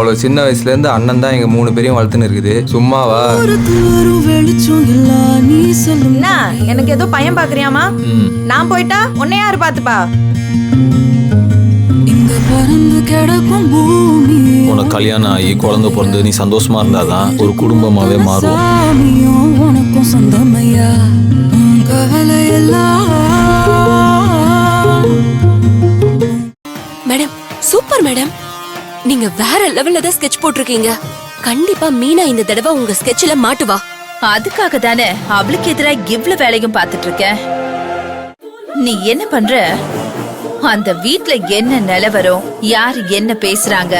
அவ்வளவு சின்ன வயசுல இருந்து அண்ணன் தான் எங்க 3 பேரையும் வளர்த்துன்னு இருக்குது. சும்மாவா? என்ன எனக்கு ஏதோ பையன் பாக்குறியாமா? நான் போயிட்டா உன்னை யாரு பாத்துப்பா? உனக்கு கல்யாணம் ஆகி குழந்தை பிறந்து நீ சந்தோஷமா இருந்தாதான் ஒரு குடும்பமாவே மாறும். மேடம் சூப்பர் மேடம், நீங்க வேற லெவல்ல தான் ஸ்கெட்ச் போட்டிருக்கீங்க. கண்டிப்பா மீனா இந்த தடவை உங்க ஸ்கெட்ச்ல மாட்டுவா. அதுக்காக தானே அவளுக்கு எதிரா இவ்வளவு வேலையும் பாத்துட்டு இருக்க. நீ என்ன பண்ற? அந்த வீட்ல என்ன நிலவரம், யார் என்ன பேசுறாங்க,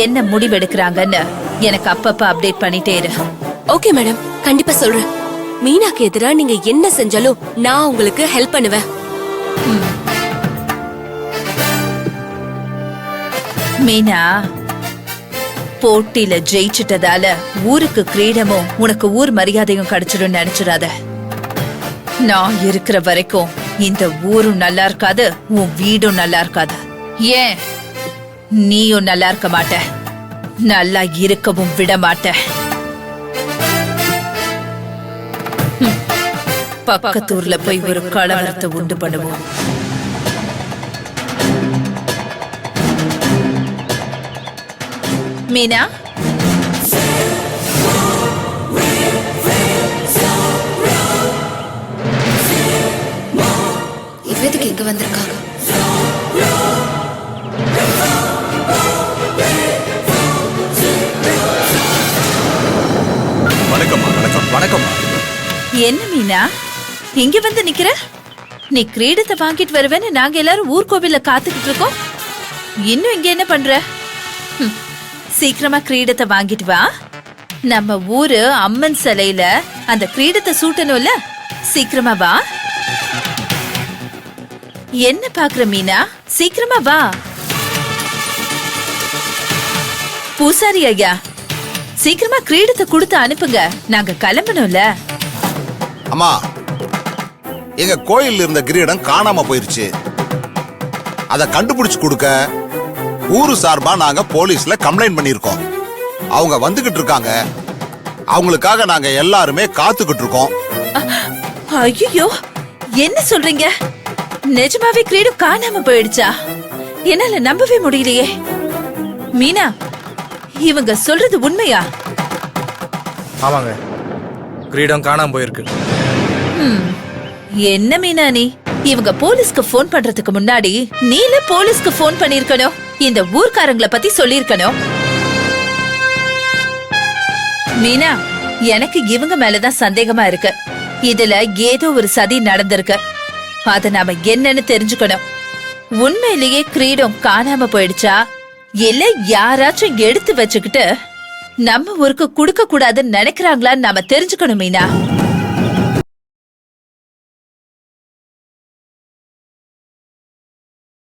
என்ன முடிவெடுக்கிறாங்கன்னு எனக்கு அப்பப்ப அப்டேட் பண்ணிட்டே இரு. ஓகே மேடம், கண்டிப்பா சொல்றேன். மீனாக்கு எதிரா நீங்க என்ன செஞ்சாலும் நான் உங்களுக்கு ஹெல்ப் பண்ணுவேன். மீனா, போட்டியில ஜெயிச்சிட்டதால ஊருக்கு கிரீடமும் உனக்கு ஊர் மரியாதையும் கிடைச்சிடும் நினைச்சிடாத. நான் இருக்கிற வரைக்கும் இந்த ஊரும் நல்லா இருக்காது, உன் வீடும் நல்லா இருக்காது. ஏன் நீயும் நல்லா இருக்க மாட்ட, நல்லா இருக்கவும் விட மாட்ட. பக்கத்தூர்ல போய் ஒரு கலவரத்தை உண்டு பண்ணுவோம். மீனா, இவதுக்கு எங்க வந்திருக்காங்க? வணக்கம்மா. வணக்கம். வணக்கம்மா. என்ன மீனா இங்க வந்து நிக்கிற? நீ கிரீடத்தை வாங்கிட்டு வருவேன்னு நாங்க எல்லாரும் ஊர்கோவில்ல காத்துக்கிட்டு இருக்கோம். இன்னும் இங்க என்ன பண்ற? சீக்கிரமா கிரீடத்தை வாங்கிட்டு வா. நம்ம ஊரு அம்மன் சிலையில அந்த கிரீடத்தை சூட்டணும்ல, சீக்கிரமா வா. என்ன பாக்குற மீனா, சீக்கிரமா வா. பூசாரி ஐயா, சீக்கிரமா கிரீடத்தை கொடுத்து அனுப்புங்க, நாங்க கிளம்பணும்ல. அம்மா, எங்க கோயில் இருந்த கிரீடம் காணாம போயிருச்சு. அத கண்டுபிடிச்சு கொடுக்க ஊரு சார்பா நாங்க போலீஸ்ல கம்ப்ளைண்ட் பண்ணிருக்கோம். அவங்க வந்துகிட்டு இருக்காங்க. அவங்களுக்காக நாங்க எல்லாருமே காத்துக்கிட்டு இருக்கோம். ஐயோ, என்ன சொல்றீங்க? நிஜமாவே கிரீடம் காணாம போயிடுச்சா? என்னால நம்பவே முடியலையே. மீனா, இவங்க சொல்றது உண்மையா? ஆமாங்க, கிரீடம் காணாம போயிருக்கு. என்ன மீனா நீ? இவங்க போலீஸ்க்கு போன் பண்றதுக்கு முன்னாடி நீல போலீஸ்க்கு போன் பண்ணிருக்கணும். இந்த ஊர்க்காரங்களை பத்தி சொல்லிருக்கணும். மீனா, எனக்கு இவங்க மேலதான் சந்தேகமா இருக்கு. இதுல ஏதோ ஒரு சதி நடந்திருக்கு. அத நாம என்னன்னு தெரிஞ்சுக்கணும். உண்மையிலேயே கிரீடம் காணாம போயிடுச்சா, இல்ல யாராச்சும் எடுத்து வச்சுக்கிட்டு நம்ம ஊருக்கு குடுக்க கூடாதுன்னு நினைக்கிறாங்களான்னு நாம தெரிஞ்சுக்கணும் மீனா.